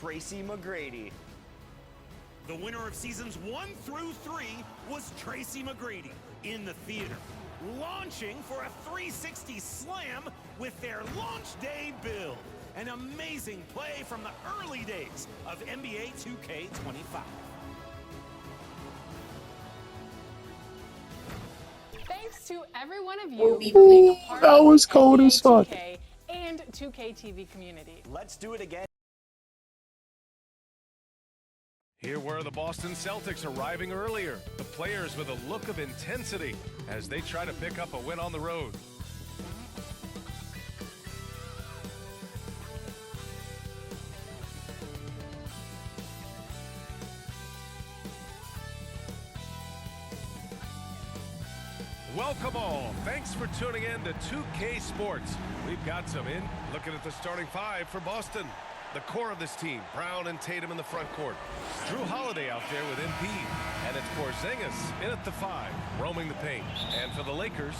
Tracy McGrady. The winner of seasons 1 through 3 was Tracy McGrady in the theater, launching for a 360 slam with their launch day build. An amazing play from the early days of NBA 2K25. Thanks to every one of you for being a part that of was the cold NBA as fuck. 2K and 2K TV community. Let's do it again. Here were the Boston Celtics arriving earlier. The players with a look of intensity as they try to pick up a win on the road. Welcome all. Thanks for tuning in to 2K Sports. We've got some in. Looking at the starting five for Boston. The core of this team, Brown and Tatum in the front court. Drew Holiday out there with MP. And it's Porzingis in at the 5, roaming the paint. And for the Lakers,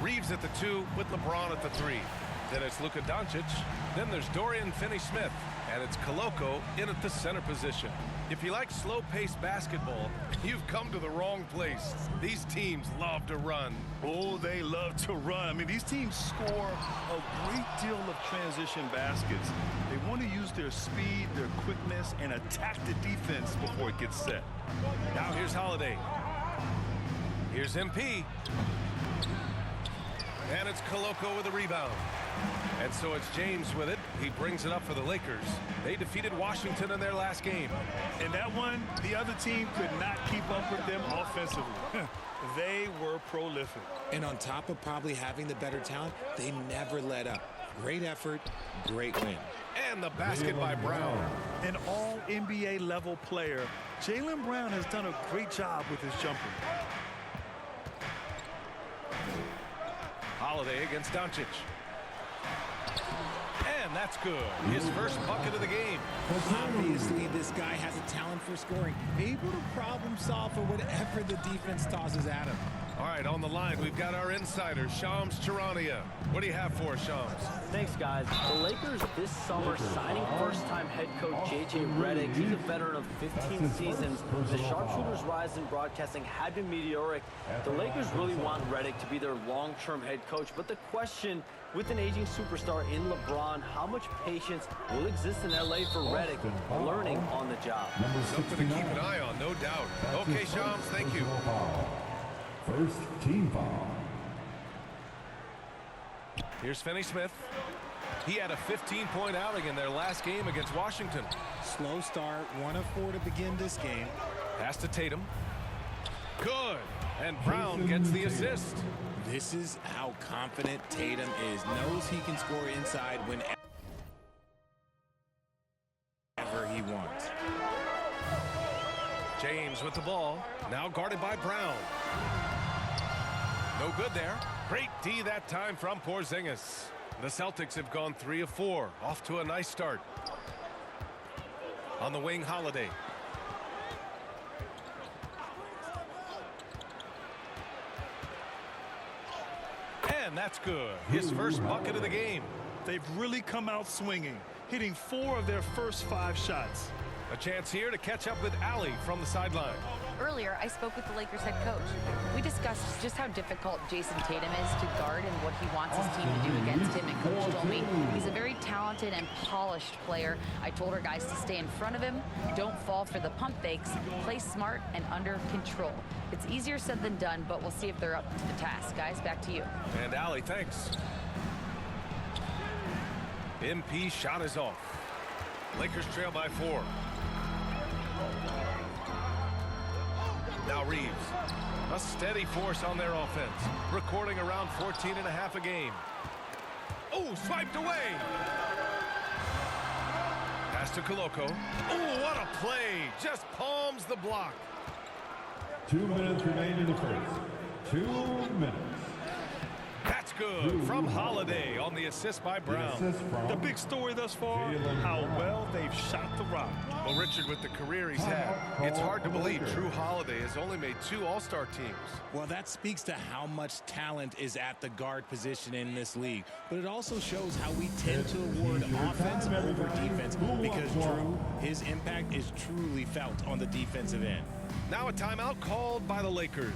Reeves at the 2 with LeBron at the 3. Then it's Luka Doncic. Then there's Dorian Finney-Smith. And it's Koloko in at the center position. If you like slow-paced basketball, you've come to the wrong place. These teams love to run. Oh, they love to run. I mean, these teams score a great deal of transition baskets. They want to use their speed, their quickness, and attack the defense before it gets set. Now here's Holiday. Here's MP. And it's Koloko with a rebound. And so it's James with it. He brings it up for the Lakers. They defeated Washington in their last game. And that one, the other team could not keep up with them offensively. They were prolific. And on top of probably having the better talent, they never let up. Great effort, great win. And the basket by Brown. An all-NBA level player, Jaylen Brown has done a great job with his jumper. Holiday against Doncic. And that's good. His first bucket of the game. Obviously, this guy has a talent for scoring. Able to problem solve for whatever the defense tosses at him. All right, on the line, we've got our insider, Shams Charania. What do you have for us, Shams? Thanks, guys. The Lakers this summer signing first-time head coach J.J. Redick. He's a veteran of 15 seasons. The sharpshooter's rise in broadcasting had been meteoric. The Lakers really want Redick to be their long-term head coach. But the question, with an aging superstar in LeBron, how much patience will exist in L.A. for Redick learning on the job? Something to keep an eye on, no doubt. Okay, Shams, thank you. First team foul. Here's Finney-Smith. He had a 15-point outing in their last game against Washington. Slow start, 1 of 4 to begin this game. Pass to Tatum. Good. And Brown gets the assist. This is how confident Tatum is. Knows he can score inside whenever he wants. James with the ball. Now guarded by Brown. No good there. Great D that time from Porzingis. The Celtics have gone 3 of 4. Off to a nice start. On the wing, Holiday. And that's good. His first bucket of the game. They've really come out swinging, hitting 4 of their first 5 shots. A chance here to catch up with Allie from the sideline. Earlier, I spoke with the Lakers head coach. We discussed just how difficult Jason Tatum is to guard and what he wants his team to do against him. And Coach told me he's a very talented and polished player. I told our guys to stay in front of him, don't fall for the pump fakes, play smart and under control. It's easier said than done, but we'll see if they're up to the task. Guys, back to you. And Allie, thanks. MP shot is off. Lakers trail by 4. Now Reeves, a steady force on their offense, recording around 14.5 a game. Oh, swiped away. Pass to Koloko. Oh, what a play. Just palms the block. 2 minutes remain in the first. 2 minutes. That's That's good from Holiday on the assist by Brown. The big story thus far, how well they've shot the rock. Well, Richard, with the career he's had, it's hard to believe Drew Holiday has only made 2 All-Star teams. Well, that speaks to how much talent is at the guard position in this league. But it also shows how we tend to award offense over defense because Drew, his impact is truly felt on the defensive end. Now a timeout called by the Lakers.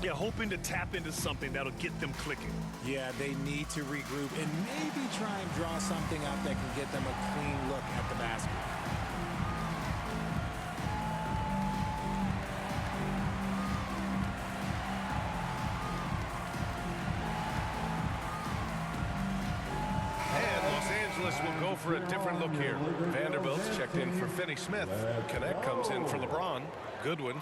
Yeah, hoping to tap into something that'll get them clicking. Yeah, they need to regroup and maybe try and draw something up that can get them a clean look at the basket. And Los Angeles will go for a different look here. Vanderbilt's checked in for Finney Smith. Connect comes in for LeBron. Goodwin.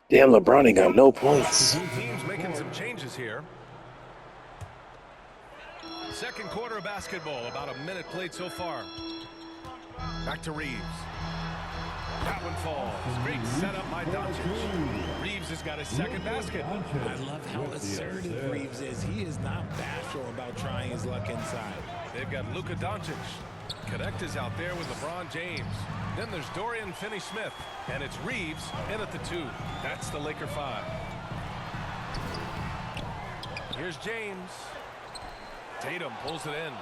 Damn, LeBron ain't got no points. Teams making some changes here. Second quarter of basketball, about a minute played so far. Back to Reeves. That one falls. Great setup by Doncic. Reeves has got his second basket. I love how assertive Reeves is. He is not bashful about trying his luck inside. They've got Luka Doncic. Connect is out there with LeBron James. Then there's Dorian Finney-Smith. And it's Reeves in at the 2. That's the Laker 5. Here's James. Tatum pulls it in.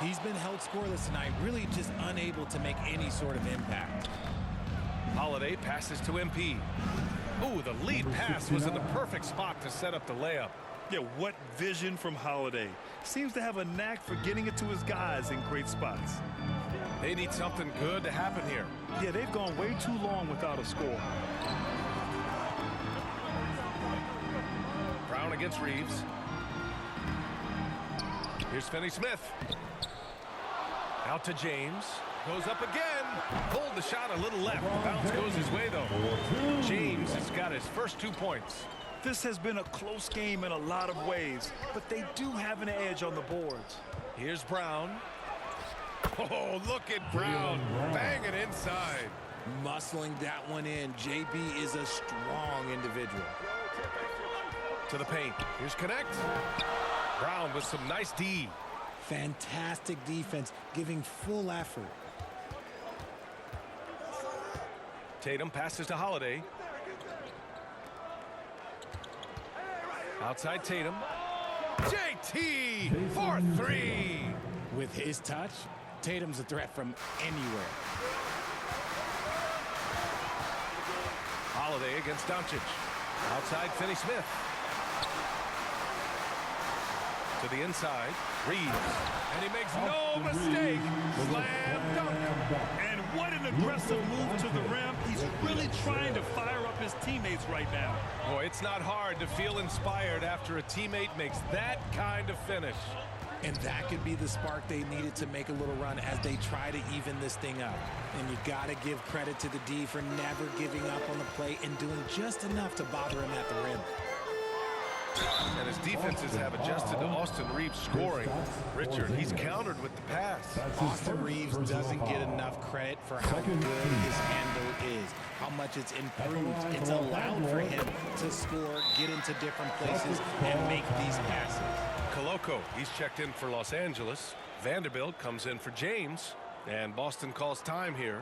He's been held scoreless tonight, really just unable to make any sort of impact. Holiday passes to MP. Ooh, the lead pass was in the perfect spot to set up the layup. Yeah, what vision from Holiday. Seems to have a knack for getting it to his guys in great spots. They need something good to happen here. Yeah, they've gone way too long without a score. Brown against Reeves. Here's Finney-Smith. Out to James. Goes up again. Pulled the shot a little left. The bounce goes his way, though. James has got his first 2 points. This has been a close game in a lot of ways, but they do have an edge on the boards. Here's Brown. Oh, look at Brown. Banging inside. Muscling that one in. JB is a strong individual. To the paint. Here's Connect. Brown with some nice D. Fantastic defense, giving full effort. Tatum passes to Holiday. Outside Tatum. JT for 3. With his touch, Tatum's a threat from anywhere. Holiday against Doncic. Outside Finney-Smith. To the inside, Reeves. And he makes no mistake. Slam dunk. And what an aggressive move to the rim. He's really trying to fire up his teammates right now. Boy, it's not hard to feel inspired after a teammate makes that kind of finish. And that could be the spark they needed to make a little run as they try to even this thing up. And you got to give credit to the D for never giving up on the play and doing just enough to bother him at the rim. And his defenses have adjusted to Austin Reeves scoring. Richard, he's countered with the pass. Austin Reeves doesn't get enough credit for how good his handle is, how much it's improved. It's allowed for him to score, get into different places, and make these passes. Koloko, he's checked in for Los Angeles. Vanderbilt comes in for James. And Boston calls time here.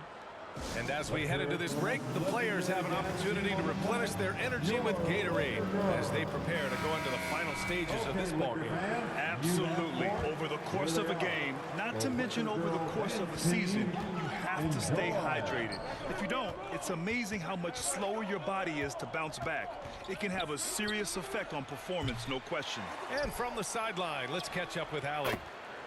And as we head into this break, the players have an opportunity to replenish their energy with Gatorade as they prepare to go into the final stages of this ballgame. Absolutely. Over the course of a game, not to mention over the course of a season, you have to stay hydrated. If you don't, it's amazing how much slower your body is to bounce back. It can have a serious effect on performance, no question. And from the sideline, let's catch up with Allie.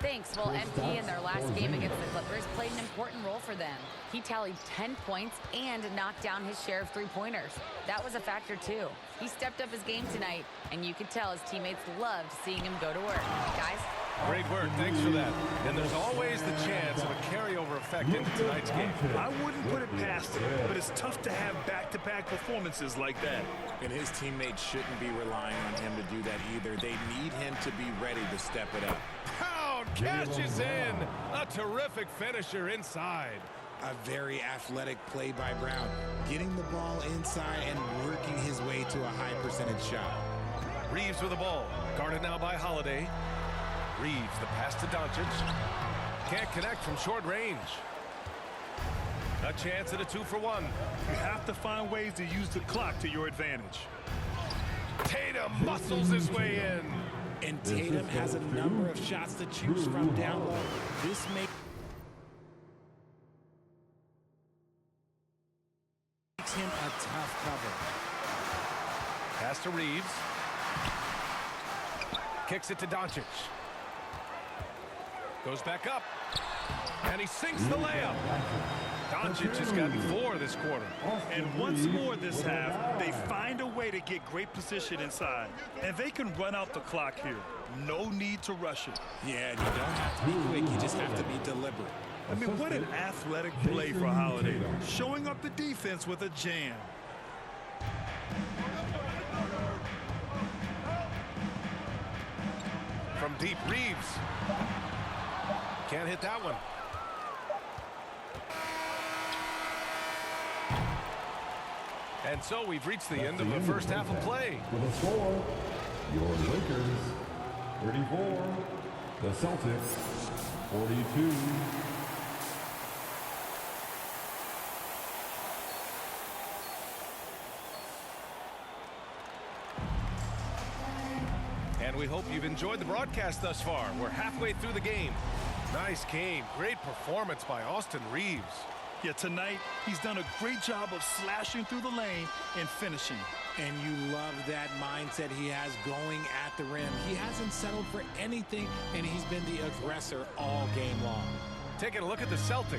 Thanks. Well, MP in their last game against the Clippers played an important role for them. He tallied 10 points and knocked down his share of three-pointers. That was a factor, too. He stepped up his game tonight, and you could tell his teammates loved seeing him go to work. Guys? Great work. Thanks for that. And there's always the chance of a carryover effect into tonight's game. I wouldn't put it past him, but it's tough to have back-to-back performances like that. And his teammates shouldn't be relying on him to do that either. They need him to be ready to step it up. Brown catches in. A terrific finisher inside. A very athletic play by Brown, getting the ball inside and working his way to a high percentage shot. Reeves with the ball. Guarded now by Holiday. Reeves, the pass to Doncic. Can't connect from short range. A chance at a 2-for-1. You have to find ways to use the clock to your advantage. Tatum muscles his way in. And Tatum has a number of shots to choose from down low. This makes him a tough cover. Pass to Reeves. Kicks it to Doncic. Goes back up. And he sinks the layup. Doncic has gotten 4 this quarter. And once more this half, they find a way to get great position inside. And they can run out the clock here. No need to rush it. Yeah, and you don't have to be quick. You just have to be deliberate. I mean, what an athletic play for Holiday. Showing up the defense with a jam. From deep, Reeves. Can't hit that one. And so we've reached the end of the first half of play. With a score, your Lakers 34, the Celtics 42. And we hope you've enjoyed the broadcast thus far. We're halfway through the game. Nice game. Great performance by Austin Reeves. Yeah, tonight, he's done a great job of slashing through the lane and finishing. And you love that mindset he has going at the rim. He hasn't settled for anything, and he's been the aggressor all game long. Taking a look at the Celtics.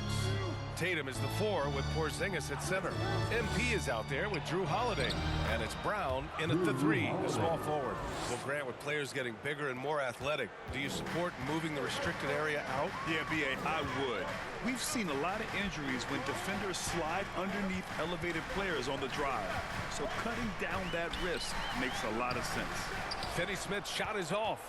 Tatum is the 4 with Porzingis at center. MP is out there with Drew Holiday. And it's Brown in at the 3, the small forward. Well, Grant, with players getting bigger and more athletic, do you support moving the restricted area out? Yeah, B.A., I would. We've seen a lot of injuries when defenders slide underneath elevated players on the drive. So cutting down that risk makes a lot of sense. Finney-Smith's shot is off.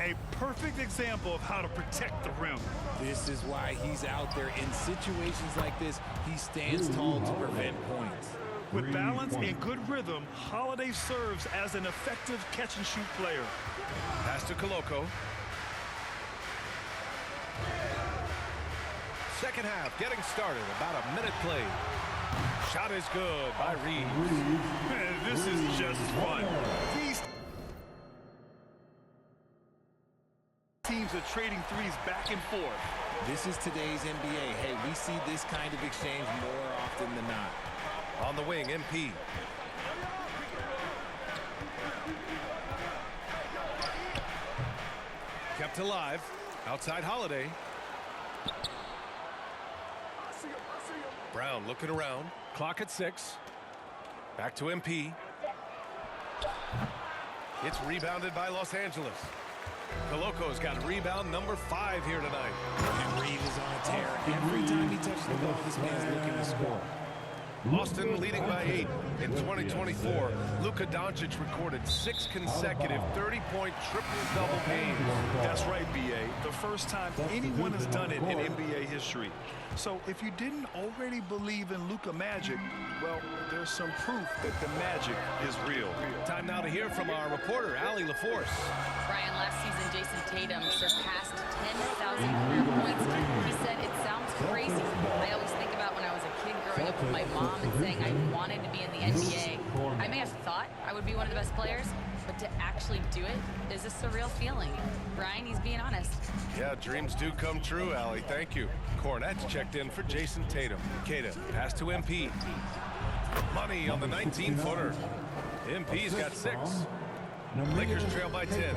A perfect example of how to protect the rim. This is why he's out there. In situations like this, he stands tall to prevent points. With balance and good rhythm, Holiday serves as an effective catch-and-shoot player. Pass to Koloko. Second half getting started. About a minute played. Shot is good by Reeves. Man, this is just fun. These teams are trading threes back and forth. This is today's NBA. Hey, we see this kind of exchange more often than not. On the wing, MP. Kept alive. Outside Holiday. Brown looking around. Clock at 6. Back to MP. It's rebounded by Los Angeles. Koloko's got rebound number 5 here tonight. And Reeves is on a tear. Every time he touches the ball, this man's looking to score. Austin leading by 8 in 2024. Luka Doncic recorded 6 consecutive 30-point triple-double games. That's right, B.A. The first time anyone has done it in NBA history. So if you didn't already believe in Luka magic, well, there's some proof that the magic is real. Time now to hear from our reporter, Allie LaForce. Brian, last season, Jason Tatum surpassed 10,000 career points. He said, "It sounds crazy. I always think about when I was a kid growing up with my mom and saying I wanted to be in the NBA. I may have thought I would be one of the best players, but to actually do it is a surreal feeling." Brian, he's being honest. Yeah, dreams do come true, Allie. Thank you. Cornette's checked in for Jason Tatum. Kata, pass to MP. Money on the 19-footer. MP's got 6. Lakers trail by 10.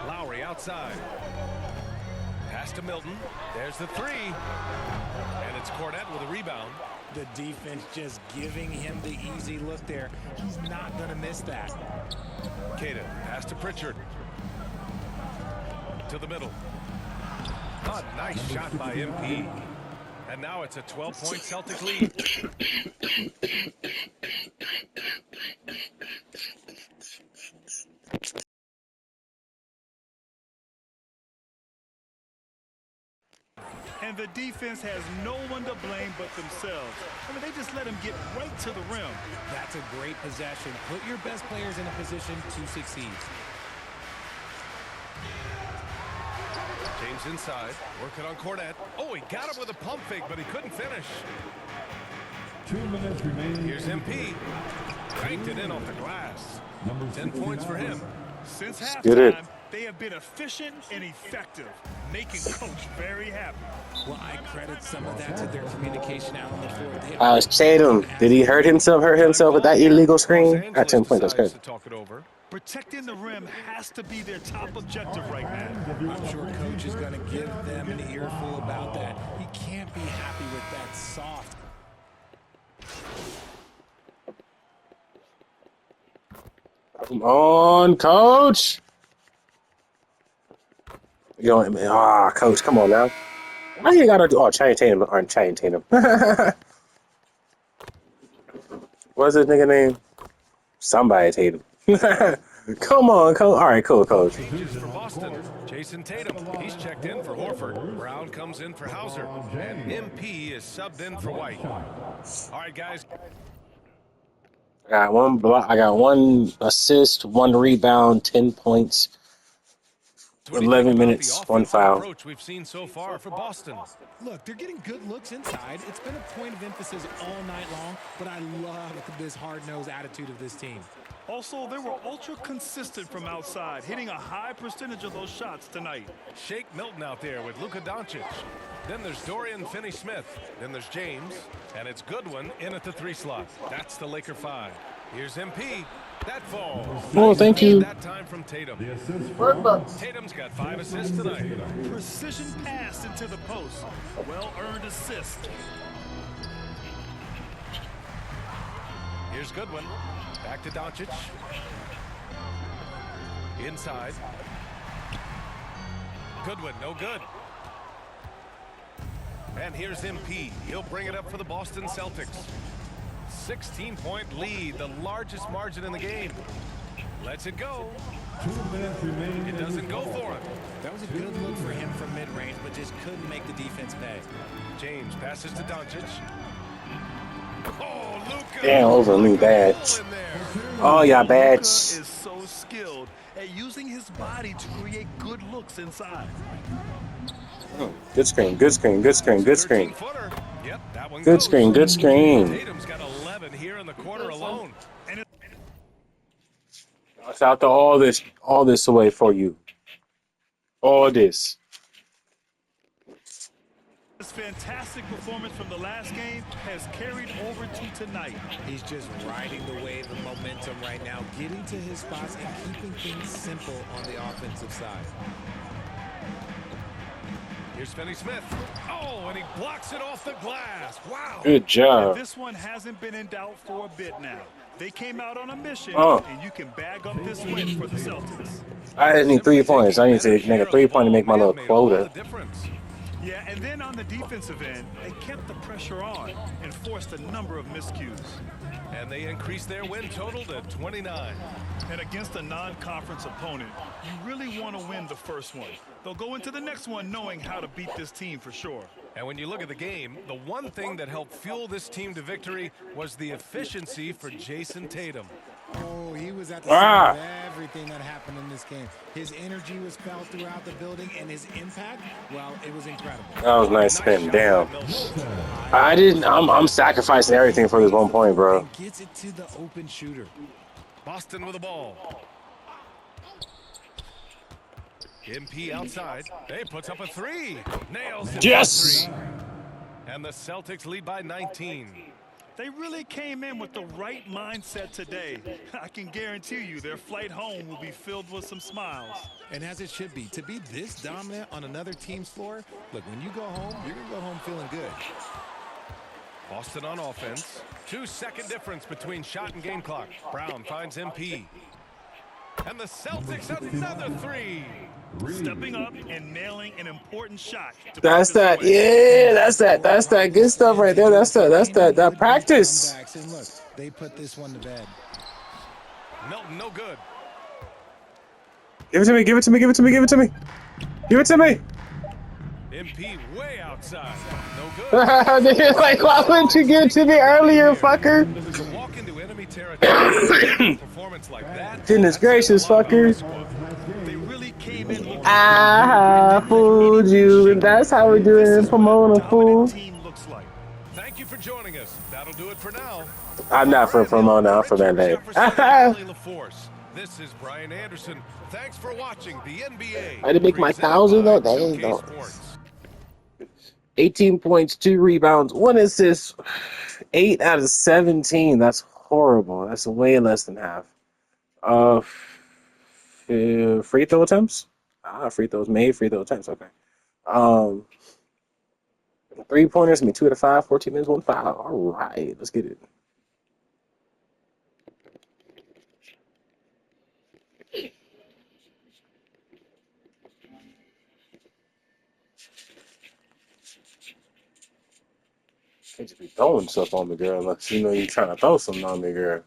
Lowry outside. Pass to Milton. There's the three. And it's Cornette with a rebound. The defense just giving him the easy look there. He's not going to miss that. Tatum, pass to Pritchard. To the middle. A nice shot by MP. And now it's a 12-point Celtic lead. And the defense has no one to blame but themselves. I mean, they just let him get right to the rim. That's a great possession. Put your best players in a position to succeed. James inside, working on Cornette. Oh, he got him with a pump fake, but he couldn't finish. 2 minutes remaining. Here's MP. Cranked it in off the glass. 10 points for him. Since Get it. halftime, they have been efficient and effective, making Coach very happy. Well, I credit some of that to their communication out on the floor. Tatum, did he hurt himself with that illegal screen? At 10 points, that's good. To talk it over. Protecting the rim has to be their top objective right now. I'm sure Coach is going to give them an earful about that. He can't be happy with that soft. Come on, Coach. Coach, come on now. Why you gotta do? Oh, Channing Tatum or Channing Tatum. What's his nigga name? Somebody Tatum. Come on, Coach. All right, cool, Coach. Changes for Boston. Jason Tatum. He's checked in for Horford. Brown comes in for Hauser. And MP is subbed in for White. All right, guys. I got one block. I got 1 assist, 1 rebound, 10 points. 11 minutes, 1 foul. Approach we've seen so far for Boston. Look, they're getting good looks inside. It's been a point of emphasis all night long, but I love this hard-nosed attitude of this team. Also, they were ultra consistent from outside, hitting a high percentage of those shots tonight. Shake Milton out there with Luka Doncic. Then there's Dorian Finney-Smith. Then there's James. And it's Goodwin in at the 3 slot. That's the Laker 5. Here's MP. That falls. Oh, thank you. That time from Tatum. Tatum's got 5 assists tonight. Precision pass into the post. Well-earned assist. Here's Goodwin. Back to Doncic. Inside. Goodwin, no good. And here's MP. He'll bring it up for the Boston Celtics. 16-point lead, the largest margin in the game. Lets it go. 2 minutes remaining. It doesn't go for him. That was a good look for him from mid-range, but just couldn't make the defense pay. James passes to Doncic. Oh, Luka! Damn, over me bad. Oh, y'all bad. Luka is so skilled at using his body to create good looks inside. Good screen, good screen, good screen, good screen. Yep, that one Good goes. screen, good screen. Tatum's got 11 here in the quarter alone. It's out to all this away for you. All this. This fantastic performance from the last game has carried over to tonight. He's just riding the wave of momentum right now, getting to his spots and keeping things simple on the offensive side. Here's Finney-Smith. Oh, and he blocks it off the glass. Wow. Good job. This one hasn't been in doubt for a bit now. They came out on a mission, Oh. and you can bag up this win for the Celtics. I just need 3 points. I need to make a 3-point to make my little quota. Yeah, and then on the defensive end, they kept the pressure on and forced a number of miscues. And they increased their win total to 29. And against a non-conference opponent, you really want to win the first one. They'll go into the next one knowing how to beat this team for sure. And when you look at the game, the one thing that helped fuel this team to victory was the efficiency for Jason Tatum. Oh, he was at the center of everything that happened in this game. His energy was felt throughout the building, and his impact, well, it was incredible. That was nice spin. Damn. I'm sacrificing everything for this 1 point, bro. And gets it to the open shooter. Boston with the ball. MP outside. He puts up a 3. Nails it. Yes. 3. And the Celtics lead by 19. They really came in with the right mindset today. I can guarantee you their flight home will be filled with some smiles. And as it should be, to be this dominant on another team's floor, look, when you go home, you're going to go home feeling good. Boston on offense. 2-second difference between shot and game clock. Brown finds MP. And the Celtics another three. Stepping up and nailing an important shot. That's that. Yeah, that's that good stuff right there. That's that practice. And look, they put this one to bed. Milton, no good. Give it to me. Give it to me. Give it to me. Give it to me. Give it to me. MP way outside. No good. Like, why wouldn't you give it to me earlier, fucker? To walk into enemy territory, performance like that. Goodness gracious, fucker. They really came in looking I fooled you, and that's how we do it in Pomona, fool. team looks like. Thank you for joining us. That'll do it for now. I'm not from Pomona, I'm from LA. This is Brian Anderson. Thanks for watching the NBA. I didn't make my 1,000 though. Dang, though. 18 points, 2 rebounds, 1 assist, 8 out of 17. That's horrible. That's way less than half. Free throw attempts? Free throws made, free throw attempts. Okay. 3-pointers, 2 out of 5, 14 minutes, 1 foul. All right, let's get it. Can't just be throwing stuff on me, girl, unless you know you're trying to throw something on me, girl.